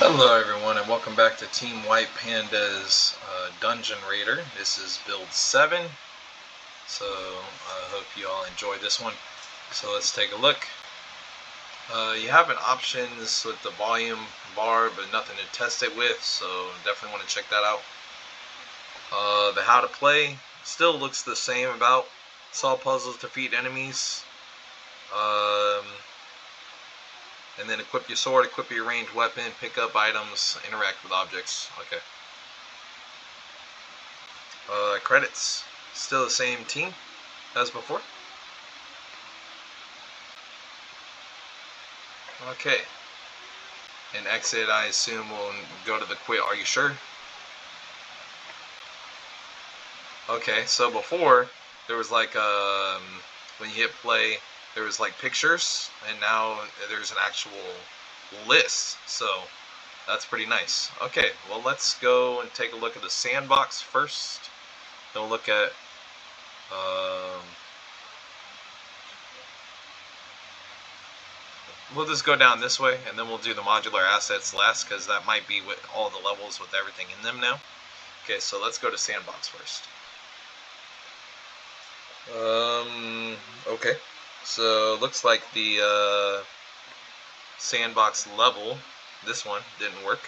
Hello everyone and welcome back to Team White Panda's Dungeon Raider. This is build 7, so I hope you all enjoy this one. So let's take a look. You have an options with the volume bar but nothing to test it with, so definitely want to check that out. The how to play still looks the same about. Solve puzzles, defeat enemies. And then equip your sword, equip your ranged weapon, pick up items, interact with objects. Okay. Credits. Still the same team as before. Okay. And exit, I assume, will go to the quit. Are you sure? Okay, so before, there was like, when you hit play, there was like pictures, and now there's an actual list. So that's pretty nice. Okay, well let's go and take a look at the sandbox first. Then we'll look at we'll just go down this way, and then we'll do the modular assets last, because that might be with all the levels with everything in them now. Okay, so let's go to sandbox first. Okay. So looks like the sandbox level, this one, didn't work.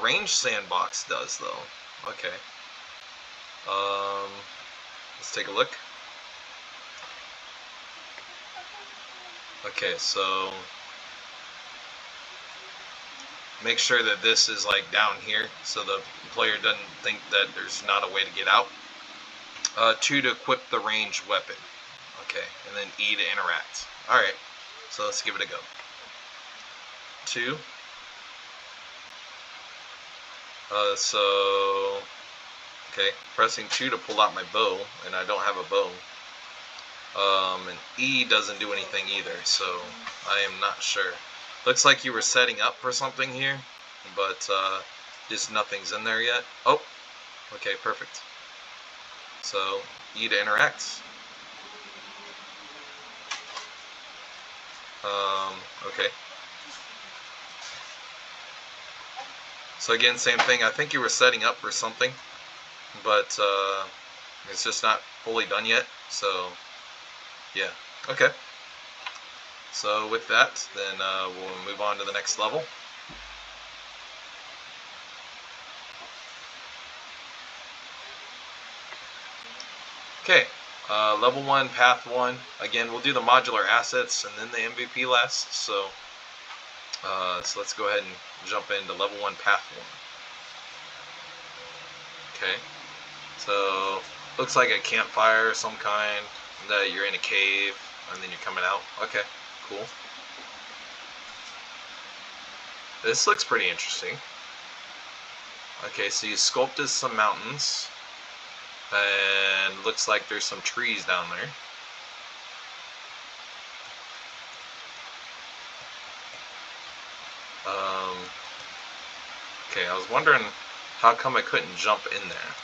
Range sandbox does though. Okay. Let's take a look. Okay, so make sure that this is like down here so the player doesn't think that there's not a way to get out. 2 to equip the ranged weapon. Okay, and then E to interact. Alright, so let's give it a go. 2. Okay, pressing 2 to pull out my bow, and I don't have a bow. And E doesn't do anything either, so I am not sure. Looks like you were setting up for something here, but just nothing's in there yet. Oh, okay, perfect. So, E to interact. Okay. So again, same thing. I think you were setting up for something, but it's just not fully done yet. So, yeah. Okay. So with that, then we'll move on to the next level. Okay. Level 1, Path 1. Again, we'll do the modular assets and then the MVP last. So, so let's go ahead and jump into level 1, Path 1. Okay. So, looks like a campfire of some kind, that you're in a cave, and then you're coming out. Okay, cool. This looks pretty interesting. Okay, so you sculpted some mountains, and looks like there's some trees down there. Okay, I was wondering how come I couldn't jump in there.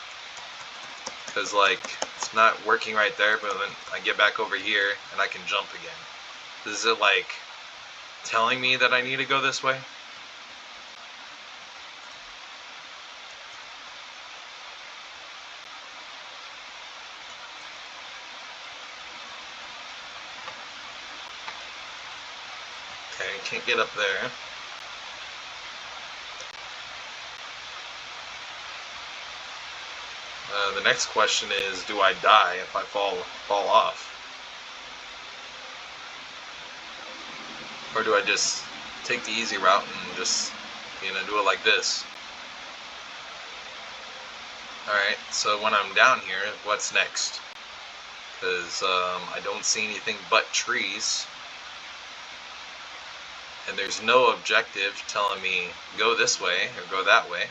Because, like, it's not working right there, but then I get back over here, and I can jump again. Is it, like, telling me that I need to go this way? Okay, can't get up there. The next question is, do I die if I fall off? Or do I just take the easy route and just, do it like this? Alright, so when I'm down here, what's next? Because I don't see anything but trees. And there's no objective telling me go this way or go that way.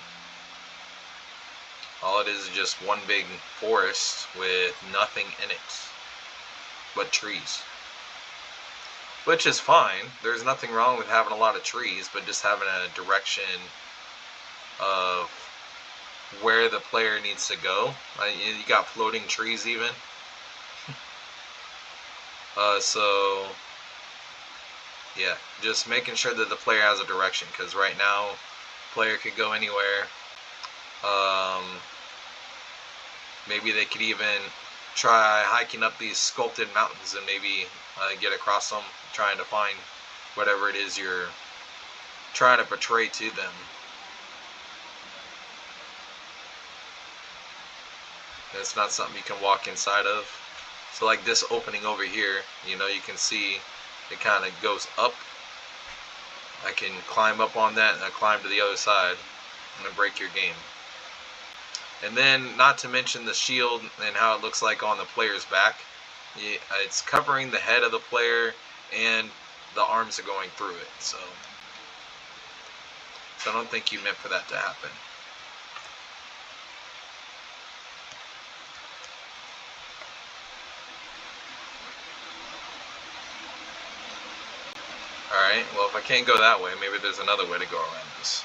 All it is just one big forest with nothing in it but trees. Which is fine. There's nothing wrong with having a lot of trees, but just having a direction of where the player needs to go. You got floating trees even. So Yeah, just making sure that the player has a direction, because right now, player could go anywhere. Maybe they could even try hiking up these sculpted mountains and maybe get across them, trying to find whatever it is you're trying to portray to them. It's not something you can walk inside of. So like this opening over here, you know, you can see it kind of goes up. I can climb up on that and I climb to the other side and break your game. And then, not to mention the shield and how it looks like on the player's back. It's covering the head of the player and the arms are going through it. So I don't think you meant for that to happen. Alright, well, if I can't go that way, maybe there's another way to go around this.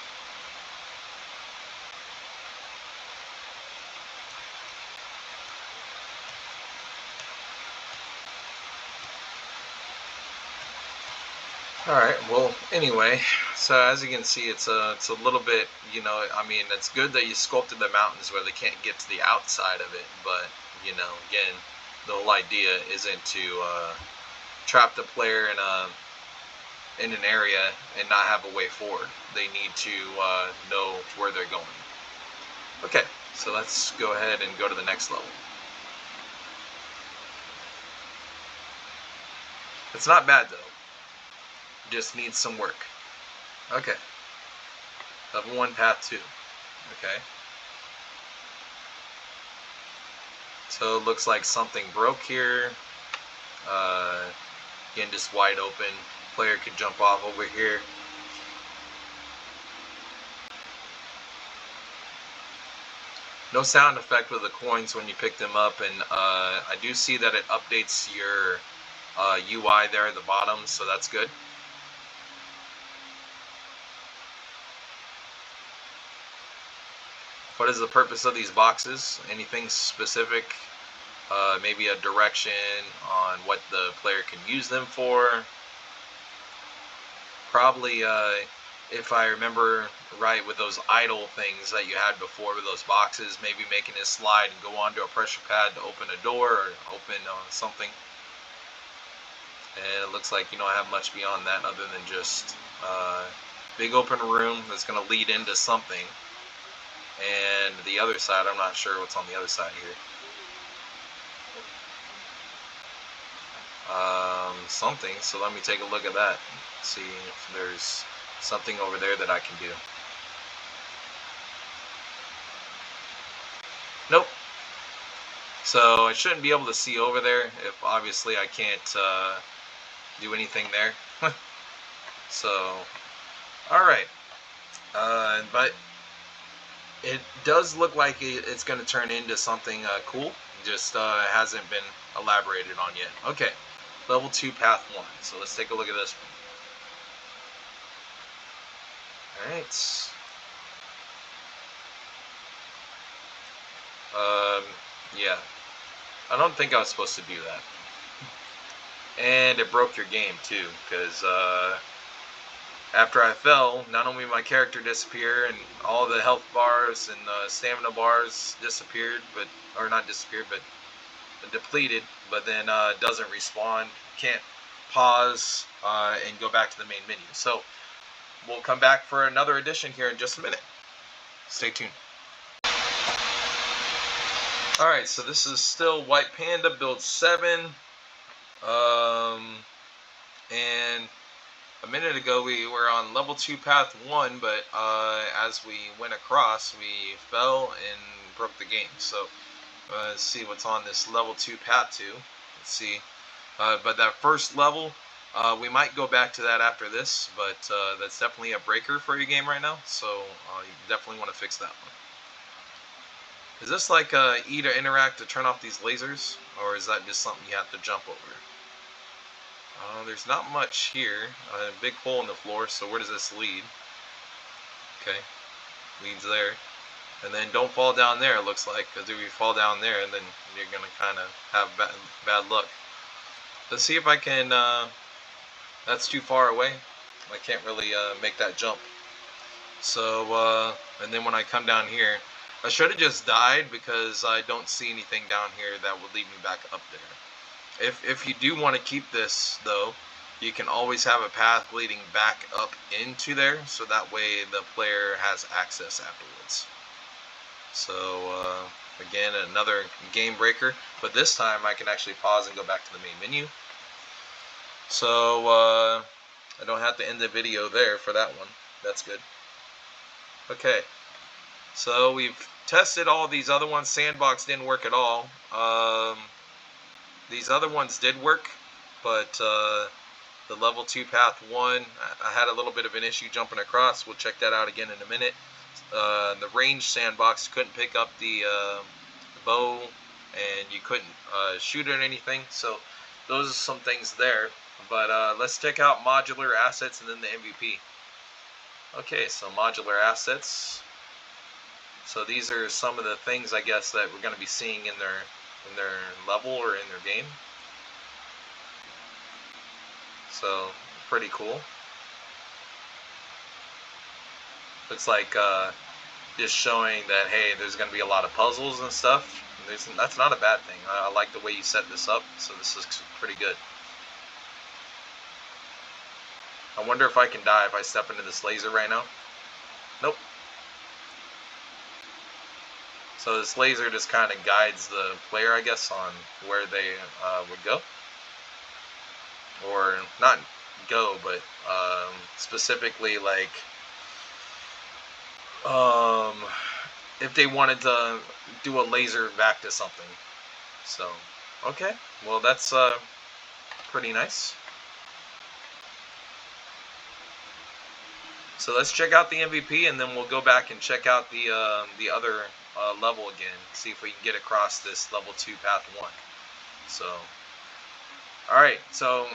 Alright, well, anyway, so as you can see, it's a little bit, you know, I mean, it's good that you sculpted the mountains where they can't get to the outside of it, but, you know, again, the whole idea isn't to trap the player in an area and not have a way forward. They need to know where they're going. Okay, so let's go ahead and go to the next level. It's not bad, though. Just needs some work. Okay. Level 1, Path 2. Okay. So it looks like something broke here. Again, just wide open. Player could jump off over here. No sound effect with the coins when you pick them up, and I do see that it updates your UI there at the bottom, so that's good. What is the purpose of these boxes? Anything specific? Maybe a direction on what the player can use them for. Probably, if I remember right, with those idle things that you had before with those boxes, maybe making it slide and go onto a pressure pad to open a door or open something. And it looks like you don't have much beyond that other than just big open room that's going to lead into something. And the other side, I'm not sure what's on the other side here. Something, so let me take a look at that. See if there's something over there that I can do. Nope. So I shouldn't be able to see over there if obviously I can't do anything there. So, alright. But it does look like it's going to turn into something cool. Just hasn't been elaborated on yet. Okay. Level 2, Path 1. So let's take a look at this one. Alright. Yeah. I don't think I was supposed to do that. And it broke your game too, because after I fell, not only my character disappeared and all the health bars and stamina bars disappeared, or not disappeared, but depleted, but then doesn't respawn, can't pause and go back to the main menu. So we'll come back for another edition here in just a minute. Stay tuned. Alright, so this is still White Panda build 7. And a minute ago we were on level 2 path 1, but as we went across we fell and broke the game. So let's see what's on this level 2 path 2. Let's see. But that first level, we might go back to that after this, but that's definitely a breaker for your game right now, so you definitely want to fix that one. Is this like E to interact to turn off these lasers, or is that just something you have to jump over? There's not much here. A big hole in the floor, so where does this lead? Okay, leads there. And then don't fall down there, it looks like, because if you fall down there, then you're going to kind of have bad luck. Let's see if I can That's too far away. I can't really make that jump. So, and then when I come down here, I should have just died because I don't see anything down here that would lead me back up there. If you do want to keep this, though, you can always have a path leading back up into there, so that way the player has access afterwards. So, again, another game breaker, but this time I can actually pause and go back to the main menu. So, I don't have to end the video there for that one. That's good. Okay, so we've tested all these other ones. Sandbox didn't work at all. These other ones did work, but the level 2 path 1, I had a little bit of an issue jumping across. We'll check that out again in a minute. The range sandbox, couldn't pick up the bow, and you couldn't shoot at anything. So those are some things there. But let's check out modular assets and then the MVP. Okay, so modular assets. So these are some of the things, I guess, that we're going to be seeing in their level or in their game. So pretty cool. Looks like just showing that, hey, there's going to be a lot of puzzles and stuff. That's not a bad thing. I like the way you set this up, so this looks pretty good. I wonder if I can die if I step into this laser right now. Nope. So this laser just kind of guides the player, I guess, on where they would go. Or not go, but specifically like if they wanted to do a laser back to something. So, okay. Well, that's pretty nice. So let's check out the MVP, and then we'll go back and check out the other level again. See if we can get across this level 2 path 1. So, all right. So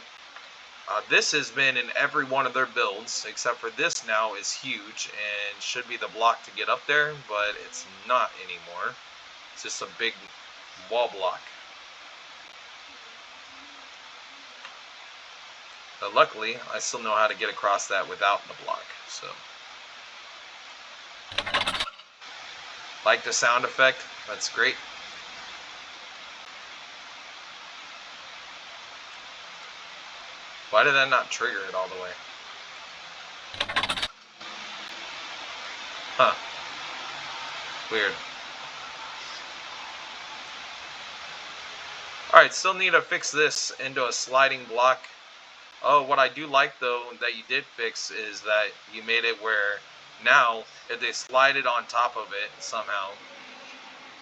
this has been in every one of their builds, except for this now is huge and should be the block to get up there, but it's not anymore. It's just a big wall block. But luckily, I still know how to get across that without the block. So, like the sound effect, that's great. Why did that not trigger it all the way? Huh. Weird. Alright, still need to fix this into a sliding block. Oh, what I do like, though, that you did fix is that you made it where now, if they slide it on top of it somehow,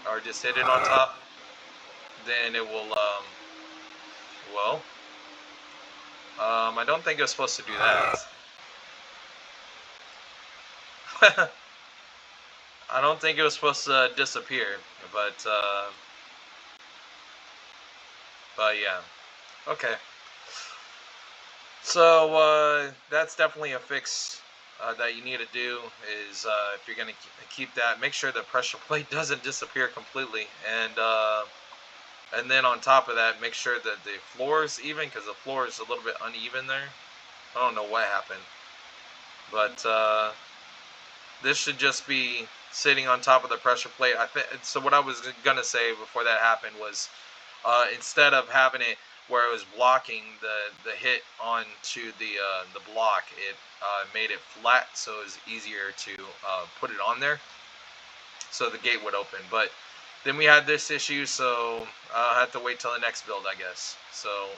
or just hit it on top, then it will, I don't think it was supposed to do that. I don't think it was supposed to disappear, but yeah. Okay. So that's definitely a fix that you need to do. Is if you're going to keep that, make sure the pressure plate doesn't disappear completely, and then on top of that, make sure that the floor is even, because the floor is a little bit uneven there. I don't know what happened, but this should just be sitting on top of the pressure plate. So. What I was gonna say before that happened was, instead of having it where it was blocking the hit onto the block, it made it flat, so it was easier to put it on there, so the gate would open. But then we had this issue, so I'll have to wait till the next build, I guess. So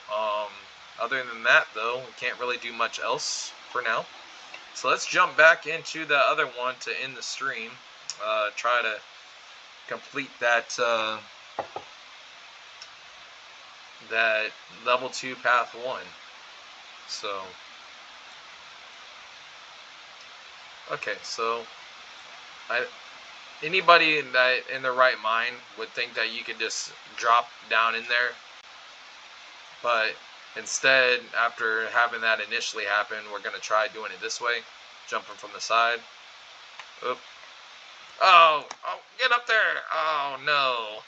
other than that, though, we can't really do much else for now. So let's jump back into the other one to end the stream. Try to complete that that level 2 path 1. So okay, so anybody that in their right mind would think that you could just drop down in there, but instead, after having that initially happen, we're gonna try doing it this way, jumping from the side. Oop. Oh, get up there! Oh no!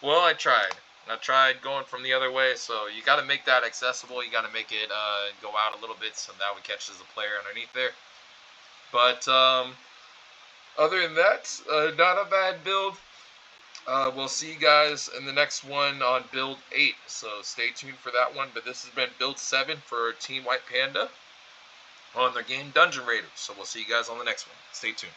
Well, I tried. And I tried going from the other way, so you got to make that accessible. You got to make it go out a little bit so that it catches the player underneath there. But other than that, not a bad build. We'll see you guys in the next one on build 8, so stay tuned for that one. But this has been build 7 for Team White Panda on their game Dungeon Raiders. So we'll see you guys on the next one. Stay tuned.